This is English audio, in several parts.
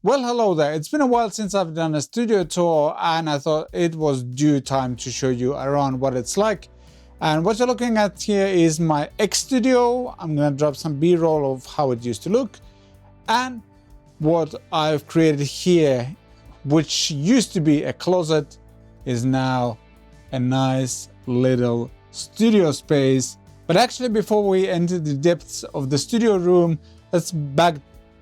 Well, hello there. It's been a while since I've done a studio tour and I thought it was due time to show you around what it's like. And what you're looking at here is my X Studio. I'm going to drop some B-roll of how it used to look. And what I've created here, which used to be a closet, is now a nice little studio space. But actually, before we enter the depths of the studio room, let's back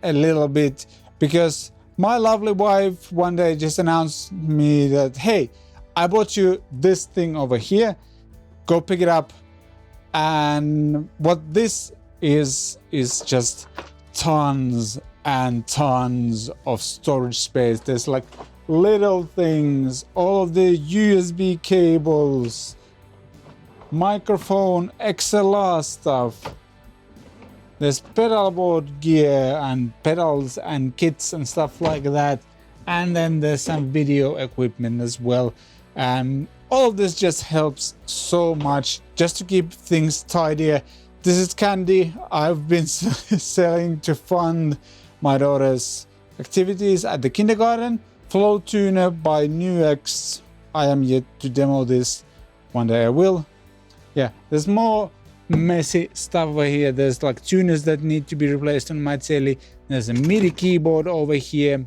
a little bit, because my lovely wife one day just announced me that, hey, I bought you this thing over here, go pick it up. And what this is just tons and tons of storage space. There's like little things, all of the USB cables, microphone, XLR stuff. There's pedalboard gear and pedals and kits and stuff like that. And then there's some video equipment as well. And all of this just helps so much just to keep things tidier. This is candy I've been selling to fund my daughter's activities at the kindergarten. Flow tuner by NUX. I am yet to demo this. One day I will. Yeah, there's more messy stuff over here. There's like tuners that need to be replaced on my telly. There's a MIDI keyboard over here.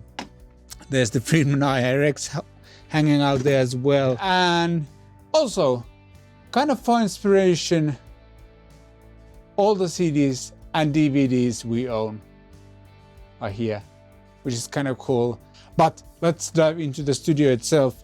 There's the Friedman IRX hanging out there as well. And also, kind of for inspiration, all the CDs and DVDs we own are here, which is kind of cool. But let's dive into the studio itself.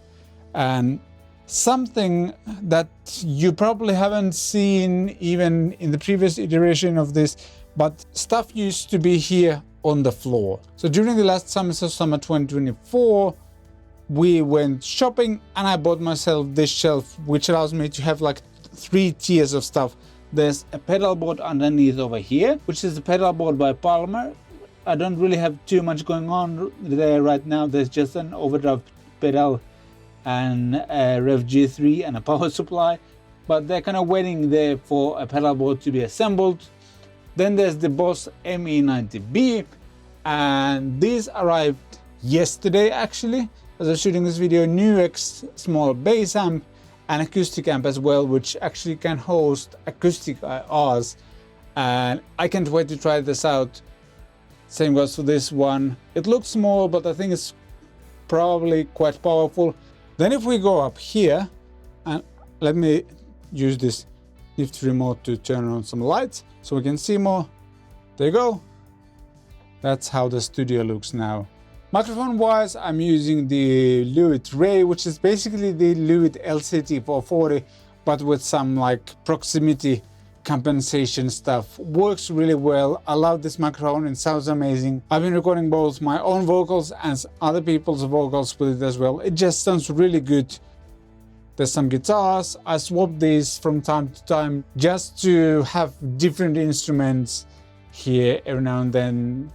And something that you probably haven't seen even in the previous iteration of this, but stuff used to be here on the floor. So during the last summer, so summer 2024, we went shopping and I bought myself this shelf, which allows me to have like 3 tiers of stuff. There's a pedal board underneath over here, which is a pedal board by Palmer. I don't really have too much going on there right now. There's just an overdrive pedal and a Rev G3 and a power supply, but they're kind of waiting there for a pedal board to be assembled. Then there's the Boss ME90B, and these arrived yesterday actually as I was shooting this video. NUX small bass amp and acoustic amp as well, which actually can host acoustic IRs, and I can't wait to try this out. Same goes for this one. It looks small, but I think it's probably quite powerful. Then if we go up here, and let me use this nifty remote to turn on some lights so we can see more. There you go. That's how the studio looks now. Microphone wise, I'm using the Lewitt Ray, which is basically the Lewitt LCT 440, but with some like proximity compensation stuff. Works really well. I love this microphone. It sounds amazing. I've been recording both my own vocals and other people's vocals with it as well. It just sounds really good. There's some guitars. I swap these from time to time just to have different instruments here every now and then.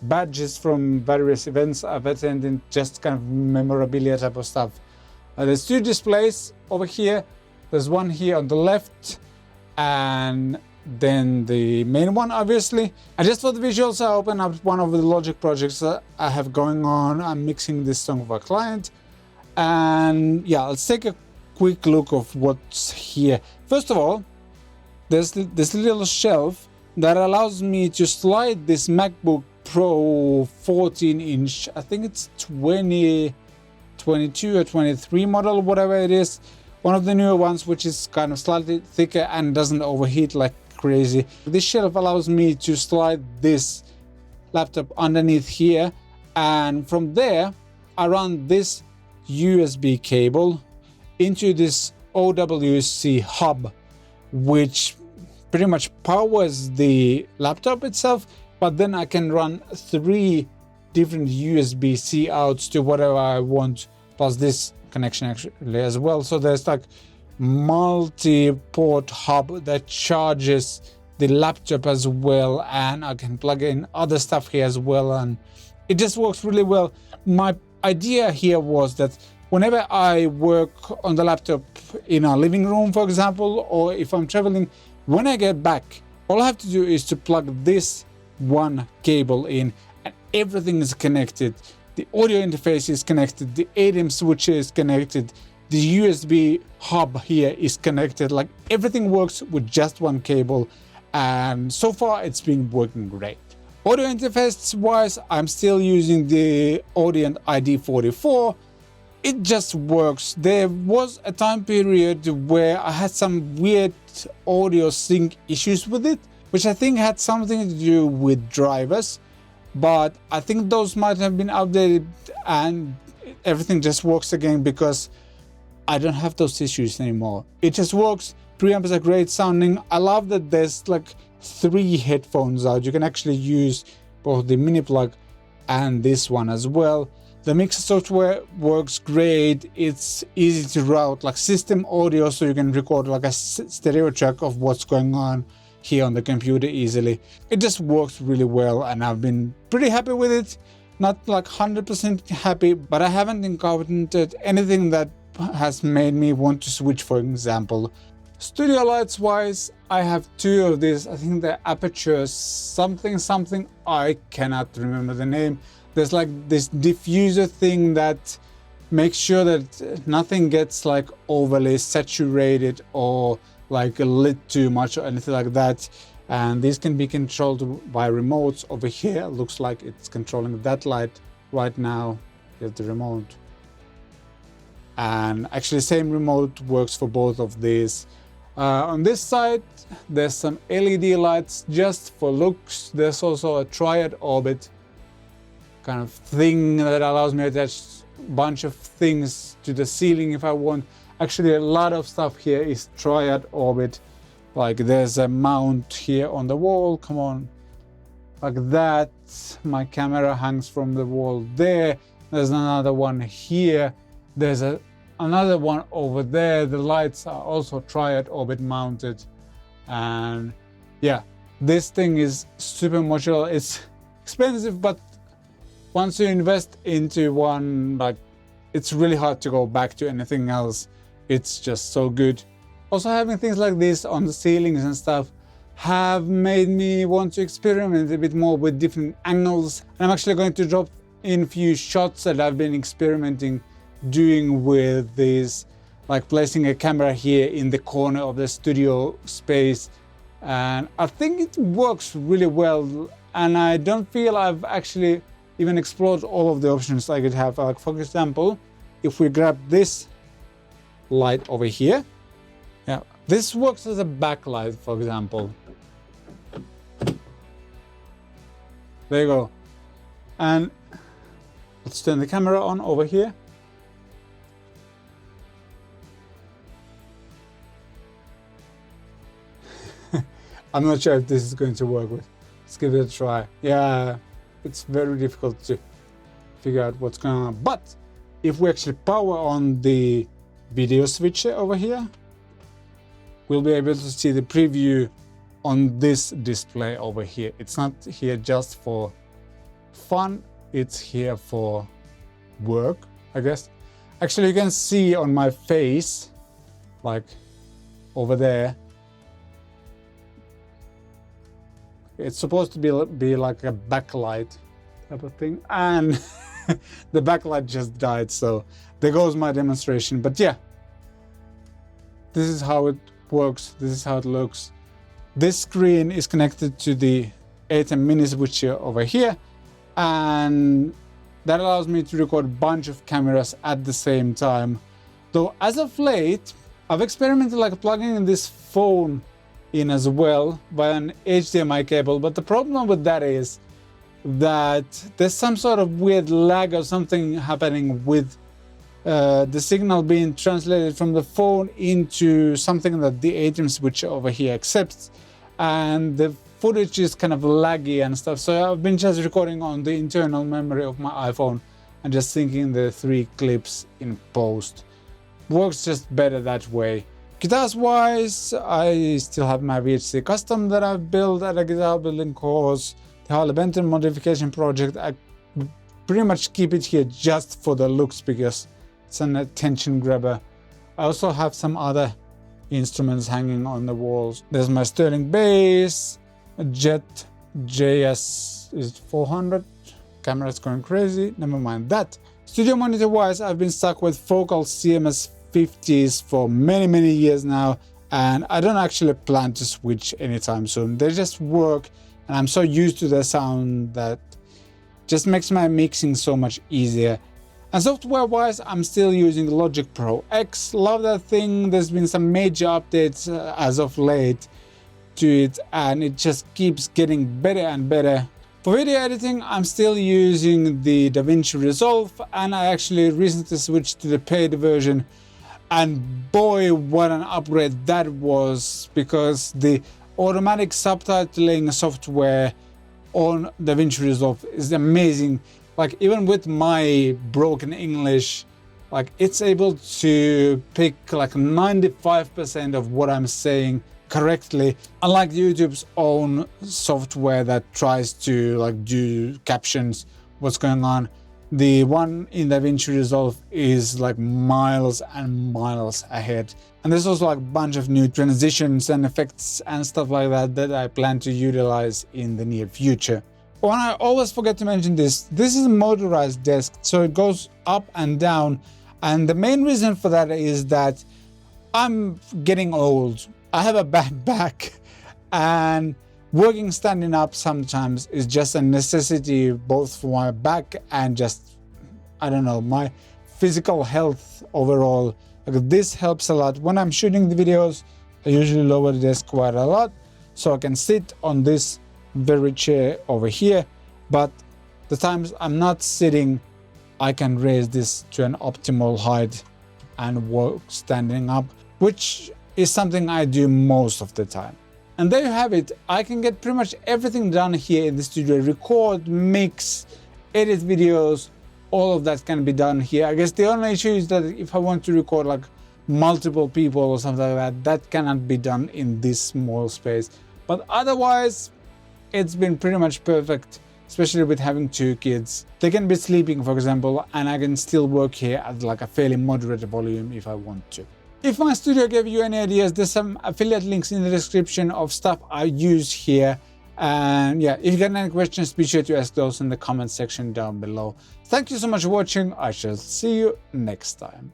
Badges from various events I've attended, just kind of memorabilia type of stuff. There's 2 displays over here. There's one here on the left, and then the main one, obviously. And just for the visuals, I open up one of the Logic projects that I have going on. I'm mixing this song for a client. And yeah, let's take a quick look of what's here. First of all, there's this little shelf that allows me to slide this MacBook Pro 14-inch, I think it's 2022 or 23 model, whatever it is. One of the newer ones, which is kind of slightly thicker and doesn't overheat like crazy. This shelf allows me to slide this laptop underneath here, and from there I run this USB cable into this OWC hub, which pretty much powers the laptop itself, but then I can run 3 different USB-C outs to whatever I want, plus this connection actually as well. So there's like multi-port hub that charges the laptop as well, and I can plug in other stuff here as well, and it just works really well. My idea here was that whenever I work on the laptop in our living room, for example, or if I'm traveling, when I get back, all I have to do is to plug this one cable in, and everything is connected. The audio interface is connected, the ATEM switcher is connected, the USB hub here is connected, like everything works with just one cable, and so far it's been working great. Audio interface wise, I'm still using the Audient ID44. It just works. There was a time period where I had some weird audio sync issues with it, which I think had something to do with drivers, but I think those might have been outdated and everything just works again because I don't have those issues anymore. It just works. Preamps are great sounding. I love that there's like 3 headphones out. You can actually use both the mini plug and this one as well. The mixer software works great. It's easy to route like system audio, so you can record like a stereo track of what's going on here on the computer easily. It just works really well and I've been pretty happy with it. Not like 100% happy, but I haven't encountered anything that has made me want to switch, for example. Studio lights wise, I have 2 of these. I think they're Aputure something, I cannot remember the name. There's like this diffuser thing that makes sure that nothing gets like overly saturated or like lit too much or anything like that. And these can be controlled by remotes. Over here looks like it's controlling that light right now. Here's the remote. And actually same remote works for both of these. On this side there's some LED lights just for looks. There's also a triad orbit kind of thing that allows me to attach a bunch of things to the ceiling if I want. Actually a lot of stuff here is triad orbit. Like there's a mount here on the wall, come on, like that. My camera hangs from the wall there. There's another one here. There's another one over there. The lights are also triad orbit mounted. And yeah, this thing is super modular. It's expensive, but once you invest into one, like it's really hard to go back to anything else. It's just so good. Also having things like this on the ceilings and stuff have made me want to experiment a bit more with different angles. I'm actually going to drop in a few shots that I've been experimenting doing with this, like placing a camera here in the corner of the studio space, and I think it works really well. And I don't feel I've actually even explored all of the options I could have. Like for example, if we grab this light over here, yeah, this works as a backlight, for example. There you go. And let's turn the camera on over here. I'm not sure if this is going to work with. Let's give it a try. Yeah, it's very difficult to figure out what's going on. But if we actually power on the video switcher over here, we'll be able to see the preview on this display over here. It's not here just for fun, it's here for work, I guess. Actually, you can see on my face, like over there, it's supposed to be like a backlight type of thing, and the backlight just died, so there goes my demonstration. But yeah, this is how it works, this is how it looks. This screen is connected to the ATEM mini switcher over here, and that allows me to record a bunch of cameras at the same time. Though as of late, I've experimented like plugging in this phone in as well via an HDMI cable, but the problem with that is that there's some sort of weird lag or something happening with the signal being translated from the phone into something that the ATEM switcher over here accepts, and the footage is kind of laggy and stuff. So I've been just recording on the internal memory of my iPhone and just syncing the 3 clips in post. Works just better that way. Guitars wise, I still have my VHC Custom that I've built at a guitar building course. The Harley Benton modification project, I pretty much keep it here just for the looks because it's an attention grabber. I also have some other instruments hanging on the walls. There's my Sterling bass, a Jet JS is 400 camera's going crazy, never mind that. Studio monitor wise, I've been stuck with Focal CMS 50s for many years now, and I don't actually plan to switch anytime soon. They just work, and I'm so used to the sound that just makes my mixing so much easier. And software wise, I'm still using Logic Pro X. Love that thing. There's been some major updates as of late to it, and it just keeps getting better and better. For video editing, I'm still using the DaVinci Resolve, and I actually recently switched to the paid version, and boy, what an upgrade that was, because the automatic subtitling software on DaVinci Resolve is amazing. Like, even with my broken English, like, it's able to pick like 95% of what I'm saying correctly, unlike YouTube's own software that tries to like do captions, what's going on. The one in DaVinci Resolve is like miles and miles ahead. And there's also like a bunch of new transitions and effects and stuff like that that I plan to utilize in the near future. Oh, and I always forget to mention this is a motorized desk, so it goes up and down, and the main reason for that is that I'm getting old. I have a bad back, and working standing up sometimes is just a necessity, both for my back and just, I don't know, my physical health overall. Like, this helps a lot. When I'm shooting the videos, I usually lower the desk quite a lot, so I can sit on this very chair over here, but the times I'm not sitting, I can raise this to an optimal height and work standing up, which is something I do most of the time. And there you have it. I can get pretty much everything done here in the studio: record, mix, edit videos, all of that can be done here. I guess the only issue is that if I want to record like multiple people or something like that, that cannot be done in this small space. But otherwise, it's been pretty much perfect, especially with having 2 kids. They can be sleeping, for example, and I can still work here at like a fairly moderate volume if I want to. If my studio gave you any ideas, there's some affiliate links in the description of stuff I use here. And yeah, if you got any questions, be sure to ask those in the comment section down below. Thank you so much for watching. I shall see you next time.